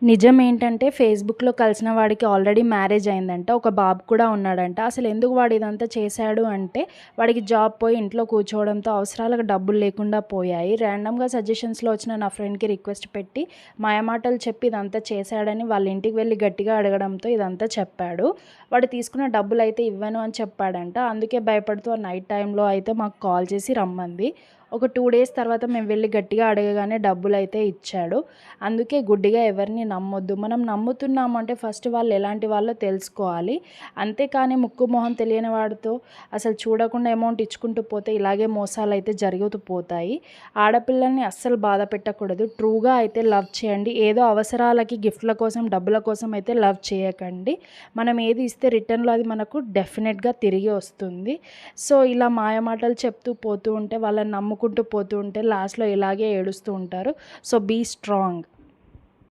నిజం ఏంటంటే ఫేస్‌బుక్‌లో కలిసిన వాడికి ఆల్రెడీ మ్యారేజ్ అయిందంట. ఒక బాబు కూడా ఉన్నాడంట. అసలెందుకు వాడు ఇదంతా చేశాడు అంటే, వాడికి జాబ్ పోయి ఇంట్లో కూర్చోవడంతో అవసరాలకు డబ్బులు లేకుండా పోయాయి. ర్యాండమ్‌గా సజెషన్స్‌లో వచ్చిన నా ఫ్రెండ్‌కి రిక్వెస్ట్ పెట్టి, మాయమాటలు చెప్పి ఇదంతా చేశాడని వాళ్ళ ఇంటికి వెళ్లి గట్టిగా అడగడంతో ఇదంతా చెప్పాడు. వాడు తీసుకున్న డబ్బులైతే ఇవ్వను అని చెప్పాడంట. అందుకే భయపడుతూ ఆ నైట్ టైమ్‌లో అయితే మాకు కాల్ చేసి రమ్మంది. ఒక 2 డేస్ తర్వాత మేము వెళ్లి గట్టిగా అడగగానే డబ్బులైతే ఇచ్చాడు. అందుకే గుడ్డిగా ఎవరిని నమ్మొద్దు. మనం నమ్ముతున్నాము అంటే ఫస్ట్ వాళ్ళు ఎలాంటి వాళ్ళో తెలుసుకోవాలి. అంతేకాని ముక్కు మొహం తెలియని వాడితో అసలు చూడకుండా అమౌంట్ ఇచ్చుకుంటూ పోతే ఇలాగే మోసాలైతే జరుగుతూ పోతాయి. ఆడపిల్లల్ని అస్సలు బాధ పెట్టకూడదు. ట్రూగా అయితే లవ్ చేయండి. ఏదో అవసరాలకి గిఫ్ట్‌ల కోసం, డబ్బుల కోసం అయితే లవ్ చేయకండి. మనం ఏది ఇస్తే రిటర్న్‌లో అది మనకు డెఫినెట్‌గా తిరిగి వస్తుంది. సో, ఇలా మాయమాటలు చెప్తూ పోతూ ఉంటే వాళ్ళని నమ్ముకుంటూ పోతూ ఉంటే లాస్ట్‌లో ఇలాగే ఏడుస్తూ ఉంటారు. So, be strong.